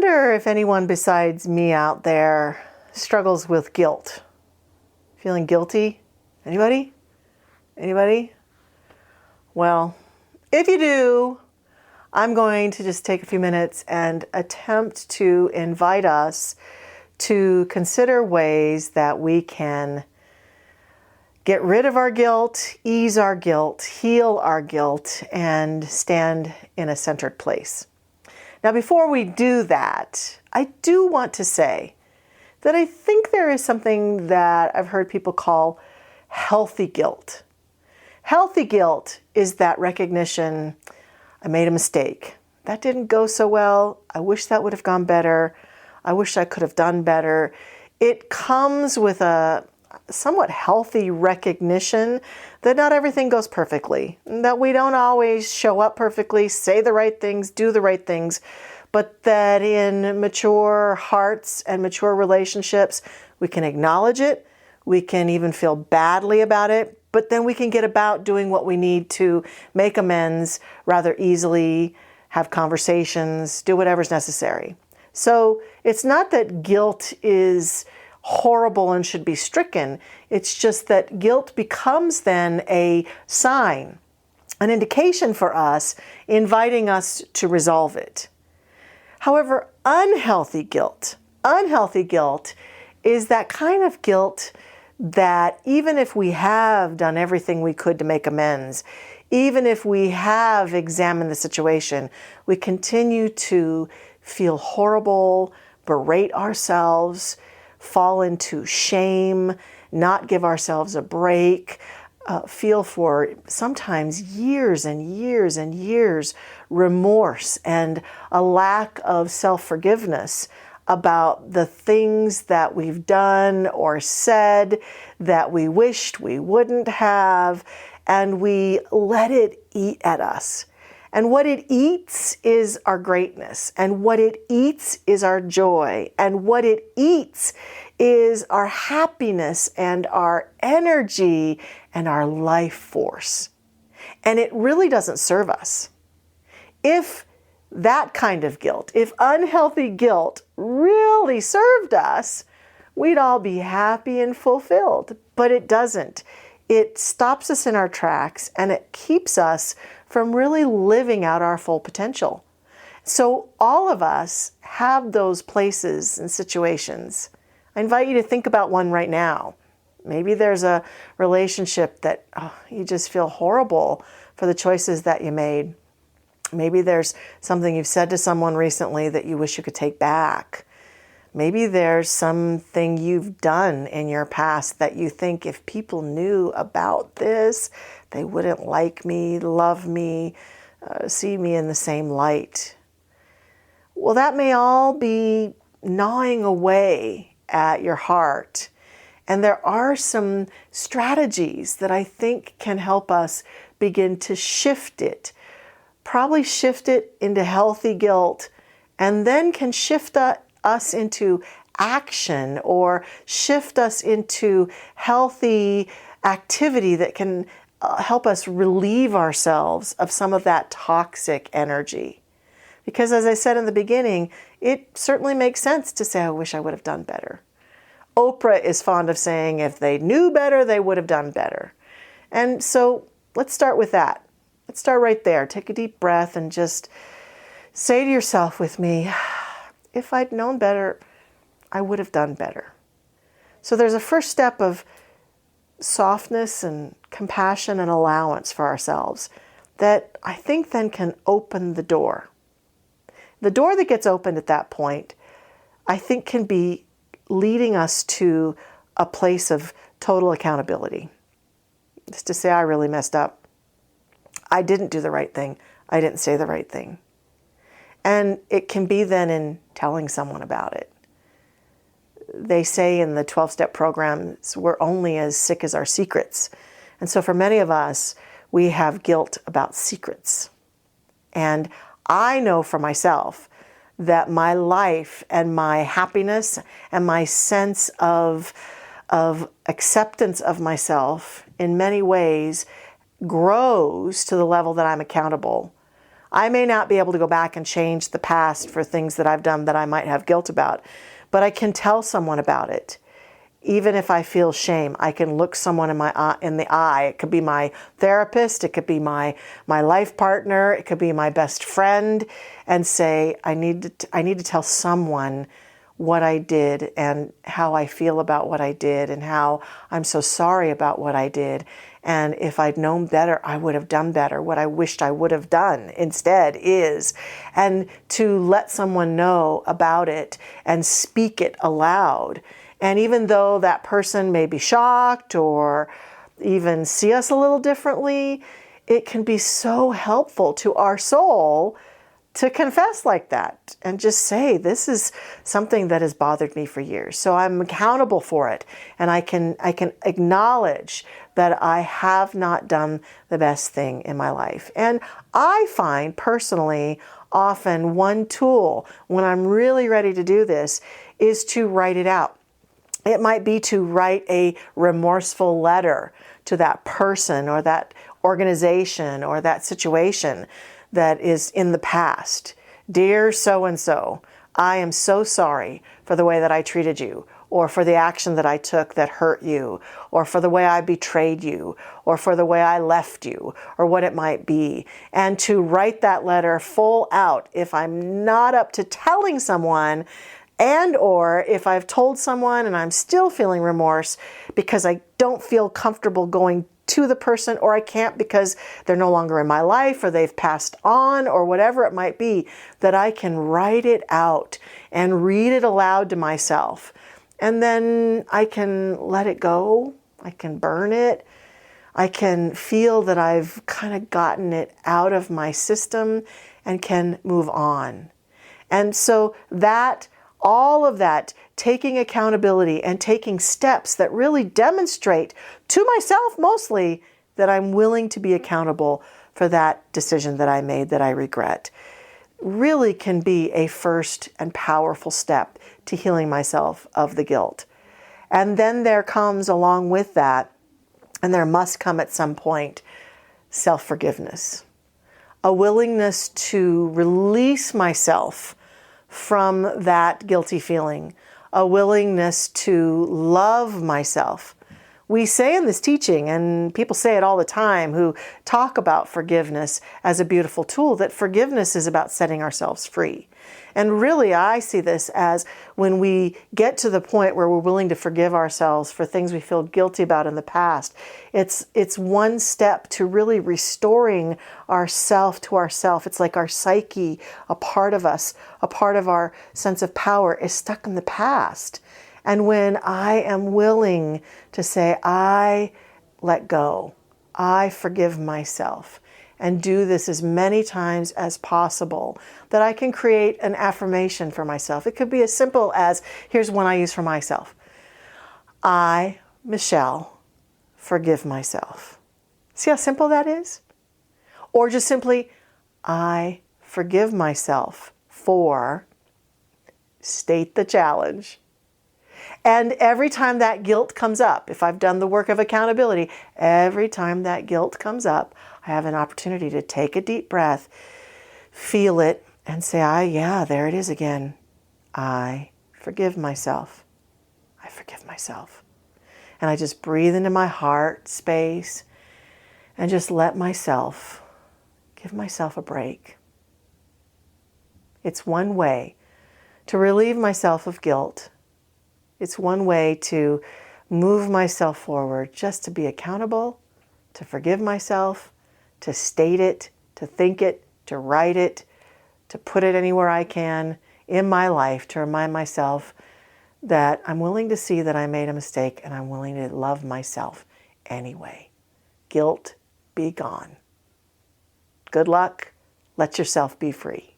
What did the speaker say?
wonder if anyone besides me out there struggles with guilt. Feeling guilty? Anybody? Anybody? Well, if you do, I'm going to just take a few minutes and attempt to invite us to consider ways that we can get rid of our guilt, ease our guilt, heal our guilt, and stand in a centered place. Now, before we do that, I do want to say that I think there is something that I've heard people call healthy guilt. Healthy guilt is that recognition, I made a mistake. That didn't go so well. I wish that would have gone better. I wish I could have done better. It comes with a somewhat healthy recognition that not everything goes perfectly, that we don't always show up perfectly, say the right things, do the right things, but that in mature hearts and mature relationships, we can acknowledge it, we can even feel badly about it, but then we can get about doing what we need to make amends rather easily, have conversations, do whatever's necessary. So it's not that guilt is horrible and should be stricken. It's just that guilt becomes then a sign, an indication for us, inviting us to resolve it. However, unhealthy guilt is that kind of guilt that even if we have done everything we could to make amends, even if we have examined the situation, we continue to feel horrible, berate ourselves, fall into shame, not give ourselves a break, feel for sometimes years and years and years remorse and a lack of self-forgiveness about the things that we've done or said that we wished we wouldn't have, and we let it eat at us. And what it eats is our greatness, and what it eats is our joy, and what it eats is our happiness and our energy and our life force. And it really doesn't serve us. If that kind of guilt, if unhealthy guilt really served us, we'd all be happy and fulfilled. But it doesn't. It stops us in our tracks, and it keeps us from really living out our full potential. So all of us have those places and situations. I invite you to think about one right now. Maybe there's a relationship that you just feel horrible for the choices that you made. Maybe there's something you've said to someone recently that you wish you could take back. Maybe there's something you've done in your past that you think if people knew about this, they wouldn't like me, love me, see me in the same light. Well, that may all be gnawing away at your heart. And there are some strategies that I think can help us begin to shift it. Probably shift it into healthy guilt, and then can shift us into action or shift us into healthy activity that can help us relieve ourselves of some of that toxic energy. Because as I said in the beginning, it certainly makes sense to say, I wish I would have done better. Oprah is fond of saying, if they knew better, they would have done better. And so let's start with that. Let's start right there. Take a deep breath and just say to yourself with me, if I'd known better, I would have done better. So there's a first step of softness and compassion and allowance for ourselves that I think then can open the door. The door that gets opened at that point, I think, can be leading us to a place of total accountability. Just to say, I really messed up. I didn't do the right thing. I didn't say the right thing. And it can be then in telling someone about it. They say in the 12-step programs, we're only as sick as our secrets. And so for many of us, we have guilt about secrets. And I know for myself that my life and my happiness and my sense of acceptance of myself in many ways grows to the level that I'm accountable. I may not be able to go back and change the past for things that I've done that I might have guilt about, but I can tell someone about it. Even if I feel shame, I can look someone in the eye. It could be my therapist, it could be my life partner, it could be my best friend, and say, I need to tell someone what I did and how I feel about what I did and how I'm so sorry about what I did. And if I'd known better, I would have done better. What I wished I would have done instead is, and to let someone know about it and speak it aloud. And even though that person may be shocked or even see us a little differently, it can be so helpful to our soul to confess like that and just say, this is something that has bothered me for years. So I'm accountable for it. And I can acknowledge that I have not done the best thing in my life. And I find personally, often one tool when I'm really ready to do this is to write it out. It might be to write a remorseful letter to that person or that organization or that situation that is in the past. Dear so-and-so, I am so sorry for the way that I treated you, or for the action that I took that hurt you, or for the way I betrayed you, or for the way I left you, or what it might be. And to write that letter full out if I'm not up to telling someone, and or if I've told someone and I'm still feeling remorse because I don't feel comfortable going to the person, or I can't because they're no longer in my life or they've passed on or whatever it might be, that I can write it out and read it aloud to myself. And then I can let it go. I can burn it. I can feel that I've kind of gotten it out of my system and can move on. And so that all of that, taking accountability and taking steps that really demonstrate to myself mostly that I'm willing to be accountable for that decision that I made that I regret, really can be a first and powerful step to healing myself of the guilt. And then there comes along with that, and there must come at some point, self-forgiveness. A willingness to release myself from that guilty feeling, a willingness to love myself. We say in this teaching, and people say it all the time who talk about forgiveness as a beautiful tool, that forgiveness is about setting ourselves free. And really, I see this as when we get to the point where we're willing to forgive ourselves for things we feel guilty about in the past, it's one step to really restoring ourself to ourself. It's like our psyche, a part of us, a part of our sense of power is stuck in the past. And when I am willing to say, I let go, I forgive myself, and do this as many times as possible, that I can create an affirmation for myself. It could be as simple as, here's one I use for myself. I, Michelle, forgive myself. See how simple that is? Or just simply, I forgive myself for, state the challenge. And every time that guilt comes up, if I've done the work of accountability, every time that guilt comes up, I have an opportunity to take a deep breath, feel it, and say, yeah, there it is again. I forgive myself. I forgive myself. And I just breathe into my heart space and just let myself, give myself a break. It's one way to relieve myself of guilt. It's one way to move myself forward, just to be accountable, to forgive myself, to state it, to think it, to write it, to put it anywhere I can in my life, to remind myself that I'm willing to see that I made a mistake and I'm willing to love myself anyway. Guilt be gone. Good luck. Let yourself be free.